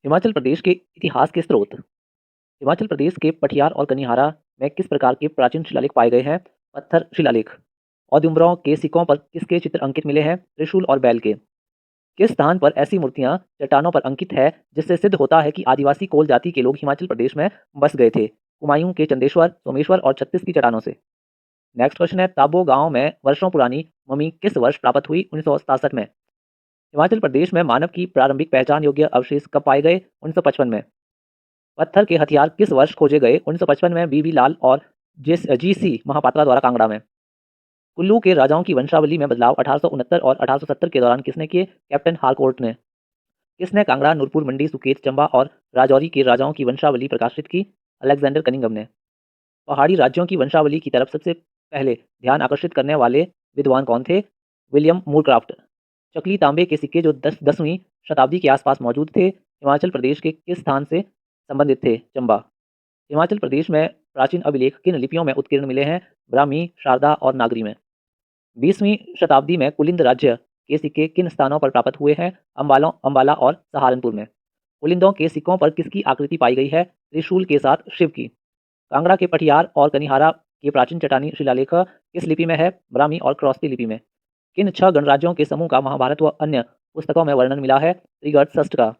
हिमाचल प्रदेश के इतिहास के स्रोत। हिमाचल प्रदेश के पठियार और कनिहारा में किस प्रकार के प्राचीन शिलालेख पाए गए हैं? पत्थर शिलालेख। औदुंबरों के सिक्कों पर किसके चित्र अंकित मिले हैं? त्रिशूल और बैल के। किस स्थान पर ऐसी मूर्तियां चट्टानों पर अंकित है जिससे सिद्ध होता है कि आदिवासी कोल जाति के लोग हिमाचल प्रदेश में बस गए थे? कुमायूं के चंदेश्वर, सोमेश्वर और छत्तीस की चट्टानों से। नेक्स्ट क्वेश्चन है, ताबो गांव में वर्षों पुरानी मम्मी किस वर्ष प्राप्त हुई? 1967 में। हिमाचल प्रदेश में मानव की प्रारंभिक पहचान योग्य अवशेष कब पाए गए? 1955 में। पत्थर के हथियार किस वर्ष खोजे गए? 1955 में बीबी लाल और जीसी महापात्रा द्वारा कांगड़ा में। कुल्लू के राजाओं की वंशावली में बदलाव 1869 और 1870 के दौरान किसने किए? कैप्टन हारकोर्ट ने। किसने कांगड़ा, नूरपुर, मंडी, सुकेत, चंबा और राजौरी के राजाओं की वंशावली प्रकाशित की? अलेक्जेंडर कनिंघम ने। पहाड़ी राज्यों की वंशावली की तरफ सबसे पहले ध्यान आकर्षित करने वाले विद्वान कौन थे? William Moorcroft. चकली तांबे के सिक्के जो 10वीं शताब्दी के आसपास मौजूद थे, हिमाचल प्रदेश के किस स्थान से संबंधित थे? चंबा। हिमाचल प्रदेश में प्राचीन अभिलेख किन लिपियों में उत्कीर्ण मिले हैं? ब्राह्मी, शारदा और नागरी में। 20वीं शताब्दी में कुलिंद राज्य के सिक्के किन स्थानों पर प्राप्त हुए हैं? अंबाला और सहारनपुर में। कुलिंदों के सिक्कों पर किसकी आकृति पाई गई है? त्रिशूल के साथ शिव की। कांगड़ा के पठियार और कनिहारा के प्राचीन चट्टानी शिलालेख किस लिपि में है? ब्राह्मी और क्रॉस्ती लिपि में। किन 6 गणराज्यों के समूह का महाभारत व अन्य पुस्तकों में वर्णन मिला है? त्रिगर्त का।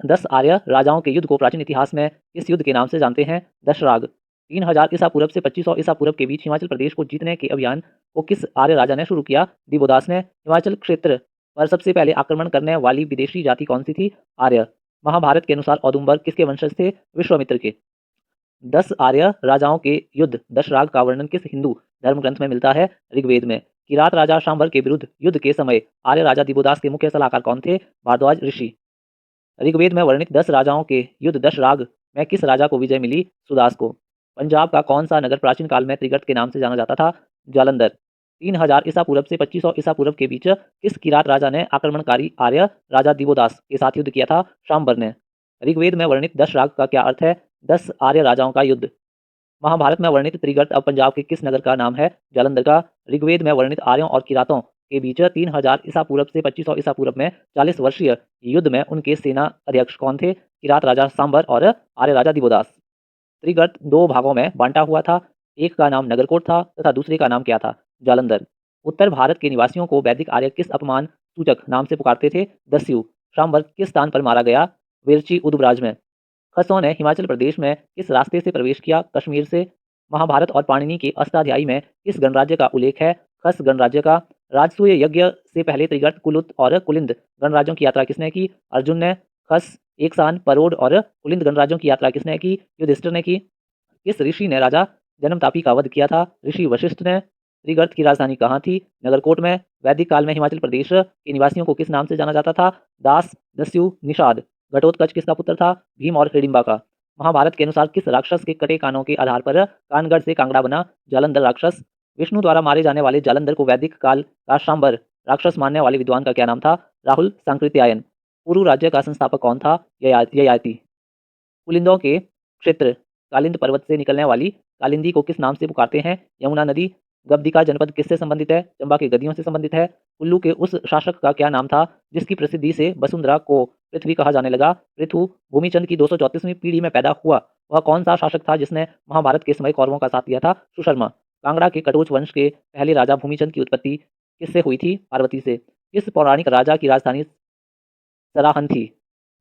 10 आर्य राजाओं के युद्ध को प्राचीन इतिहास में किस युद्ध के नाम से जानते हैं? दशराग। 3000 ईसा पूर्व से 2500 ईसा पूर्व के बीच हिमाचल प्रदेश को जीतने के अभियान को किस आर्य राजा ने शुरू किया? दिवोदास ने। हिमाचल क्षेत्र पर सबसे पहले आक्रमण करने वाली विदेशी जाति कौन सी थी? आर्य। महाभारत के अनुसार औदुंबर किसके वंशज थे? विश्वामित्र के। 10 आर्य राजाओं के युद्ध दशराग का वर्णन किस हिंदू धर्म ग्रंथ में मिलता है? ऋग्वेद में। किरात राजा शांबर के विरुद्ध युद्ध के समय आर्य राजा दिवोदास के मुख्य सलाहकार कौन थे? भारद्वाज ऋषि। ऋग्वेद में वर्णित 10 राजाओं के युद्ध दशराग में किस राजा को विजय मिली? सुदास को। पंजाब का कौन सा नगर प्राचीन काल में त्रिगर्त के नाम से जाना जाता था? जालंधर। 3000 ईसा पूर्व से 2500 ईसा पूर्व के बीच किस किरात राजा ने आक्रमणकारी आर्य राजा दिवोदास के साथ युद्ध किया था? शांबर ने। ऋग्वेद में वर्णित दशराग का क्या अर्थ है? 10 आर्य राजाओं का युद्ध। महाभारत में वर्णित त्रिगर्त अब पंजाब के किस नगर का नाम है? जालंधर का। ऋग्वेद में वर्णित आर्यों और किरातों के बीच 3000 ईसा पूर्व से 2500 ईसा पूर्व में 40 वर्षीय युद्ध में उनके सेना अध्यक्ष कौन थे? किरात राजा सांबर और आर्य राजा दिवोदास। त्रिगर्त 2 भागों में बांटा हुआ था। एक का नाम नगरकोट था तथा दूसरे का नाम क्या था? जालंधर। उत्तर भारत के निवासियों को वैदिक आर्य किस अपमान सूचक नाम से पुकारते थे? दस्यु। सांबर किस स्थान पर मारा गया? विरची उदुबराज में। खसों ने हिमाचल प्रदेश में किस रास्ते से प्रवेश किया? कश्मीर से। महाभारत और पाणिनि के अष्टाध्यायी में किस गणराज्य का उल्लेख है? खस गणराज्य का। राजसूय यज्ञ से पहले त्रिगर्त, कुलुत और कुलिंद गणराज्यों की यात्रा किसने की? अर्जुन ने। खस, एकसान, परोड और कुलिंद गणराज्यों की यात्रा किसने की? युधिष्ठिर ने की। किस ऋषि ने राजा जन्मतापी का वध किया था? ऋषि वशिष्ठ ने। त्रिगर्त की राजधानी कहाँ थी? नगरकोट में। वैदिक काल में हिमाचल प्रदेश के निवासियों को किस नाम से जाना जाता था? दास, दस्यु, निषाद। घटोत्कच किसका पुत्र था? भीम और हिडिंबा का। महाभारत के अनुसार किस राक्षस के कटे कानों के आधार पर कानगढ़ से कांगड़ा बना? जालंधर राक्षस। विष्णु द्वारा मारे जाने वाले जालंधर को वैदिक काल का शांबर राक्षस मानने वाले विद्वान का क्या नाम था? राहुल सांकृत्यायन। पुरु राज्य का संस्थापक कौन था? ययाति। कुलिंदों के क्षेत्र कालिंद पर्वत से निकलने वाली कालिंदी को किस नाम से पुकारते हैं? यमुना नदी। गब्दिका जनपद किससे संबंधित है? चंबा के गद्दियों से संबंधित है। कुल्लू के उस शासक का क्या नाम था जिसकी प्रसिद्धि से वसुंधरा को पृथ्वी कहा जाने लगा? पृथु। भूमिचंद की 234वीं पीढ़ी में पैदा हुआ वह कौन सा शासक था जिसने महाभारत के समय कौरवों का साथ दिया था? सुशर्मा। कांगड़ा के कटोच वंश के पहले राजा भूमिचंद की उत्पत्ति किससे हुई थी? पार्वती से। किस पौराणिक राजा की राजधानी सराहन थी?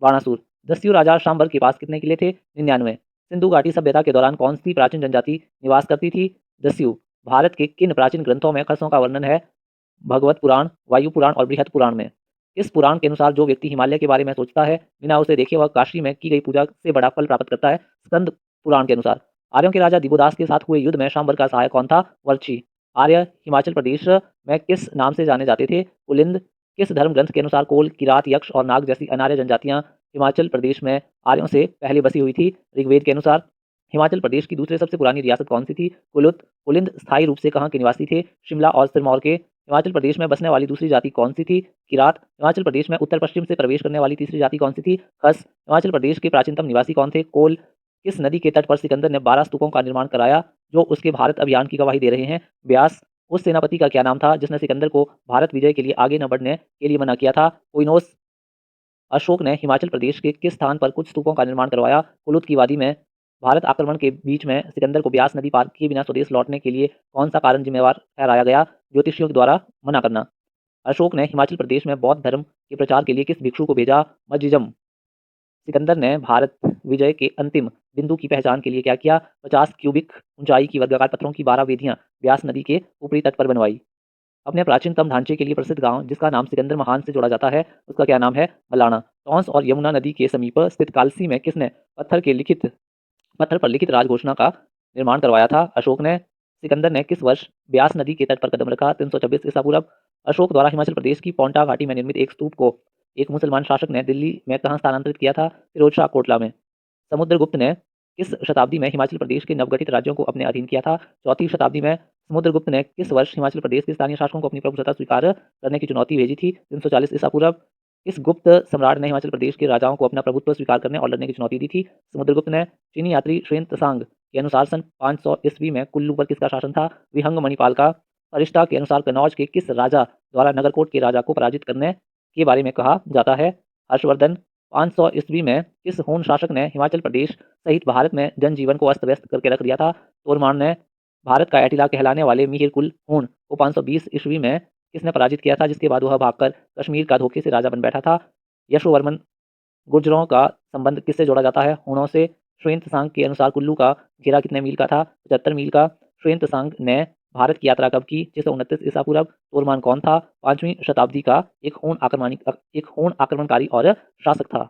बाणासुर। दस्यु राजा शांबर के पास कितने किले थे? 99। सिंधु घाटी सभ्यता के दौरान कौन सी प्राचीन जनजाति निवास करती थी? दस्यु। भारत के किन प्राचीन ग्रंथों में खसों का वर्णन है? भगवत पुराण, वायु पुराण और बृहत पुराण में। इस पुराण के अनुसार जो व्यक्ति हिमालय के बारे में सोचता है बिना उसे देखे वह काशी में की गई पूजा से बड़ा फल प्राप्त करता है। स्कंद पुराण के अनुसार आर्यों के राजा दिवोदास के साथ हुए युद्ध में शांबर का सहायक कौन था? वर्ची। आर्य हिमाचल प्रदेश में किस नाम से जाने जाते थे? कुलिंद। किस धर्म ग्रंथ के अनुसार कोल, किरात, यक्ष और नाग जैसी अनार्य जनजातियां हिमाचल प्रदेश में आर्यों से पहले बसी हुई थी? ऋग्वेद के अनुसार। हिमाचल प्रदेश की दूसरी सबसे पुरानी रियासत कौन सी थी? कुलुत। कुलिंद स्थायी रूप से कहाँ के निवासी थे? शिमला और सिरमौर के। हिमाचल प्रदेश में बसने वाली दूसरी जाति कौन सी थी? किरात। हिमाचल प्रदेश में उत्तर पश्चिम से प्रवेश करने वाली तीसरी जाति कौन सी थी? खस। हिमाचल प्रदेश के प्राचीनतम निवासी कौन थे? कोल। किस नदी के तट पर सिकंदर ने 12 स्तूपों का निर्माण कराया जो उसके भारत अभियान की गवाही दे रहे हैं? ब्यास। उस सेनापति का क्या नाम था जिसने सिकंदर को भारत विजय के लिए आगे न बढ़ने के लिए मना किया था? कोइनोस। अशोक ने हिमाचल प्रदेश के किस स्थान पर कुछ स्तूपों का निर्माण करवाया? कुलुत की वादी में। भारत आक्रमण के बीच में सिकंदर को ब्यास नदी पार किए बिना स्वदेश लौटने के लिए कौन सा कारण जिम्मेवार ठहराया गया? ज्योतिषियों के द्वारा मना करना। अशोक ने हिमाचल प्रदेश में बौद्ध धर्म के प्रचार के लिए किस भिक्षु को भेजा? मजिजम। सिकंदर ने भारत विजय के अंतिम बिंदु की पहचान के लिए क्या किया? 50 क्यूबिक ऊंचाई की वर्गाकार पत्थरों की 12 वेदियां ब्यास नदी के ऊपरी तट पर बनवाई। अपने प्राचीनतम ढांचे के लिए प्रसिद्ध गांव जिसका नाम सिकंदर महान से जोड़ा जाता है, उसका क्या नाम है? मलाना। टॉन्स और यमुना नदी के समीप स्थित कालसी में किसने पत्थर पर लिखित राजघोषणा का निर्माण करवाया था? अशोक ने। सिकंदर ने किस वर्ष ब्यास नदी के तट पर कदम रखा? 326 ईसा पूर्व। अशोक द्वारा हिमाचल प्रदेश की पौंटा घाटी में निर्मित एक स्तूप को एक मुसलमान शासक ने दिल्ली में कहाँ स्थानांतरित किया था? फिरोज शाह कोटला में। समुद्रगुप्त ने किस शताब्दी में हिमाचल प्रदेश के नवगठित राज्यों को अपने अधीन किया था? चौथी शताब्दी में। समुद्रगुप्त ने किस वर्ष हिमाचल प्रदेश के स्थानीय शासकों को अपनी प्रभुसत्ता स्वीकार करने की चुनौती भेजी थी? 340 ईसा पूर्व। किस गुप्त सम्राट ने हिमाचल प्रदेश के राजाओं को अपना प्रभुत्व स्वीकार करने और लड़ने की चुनौती दी थी? समुद्रगुप्त ने। चीनी यात्री षवेन त्सांग के अनुसार सन 500 ईस्वी में कुल्लू पर किसका शासन था? विहंग मणिपाल का। अरिस्टा के अनुसार कनौज के किस राजा द्वारा नगरकोट के राजा को पराजित करने के बारे में कहा जाता है? हर्षवर्धन। 500 ईस्वी में किस हूण शासक ने हिमाचल प्रदेश सहित भारत में जनजीवन को अस्त व्यस्त करके रख दिया था? तोरमान ने। भारत का एटिला कहलाने वाले मिहिर कुल हूण को 520 ईस्वी में किसने पराजित किया था, जिसके बाद वह भागकर कश्मीर का धोखे से राजा बन बैठा था? यशोवर्मन। गुर्जरों का संबंध किससे जोड़ा जाता है? हूणों से। श्वेन त्सांग के अनुसार कुल्लू का घेरा कितने मील का था? 75 मील का। श्वेन त्सांग ने भारत की यात्रा कब की? 629 ईसा पूर्व। तोरमान कौन था? 5वीं शताब्दी का एक हूण आक्रमणकारी और शासक था।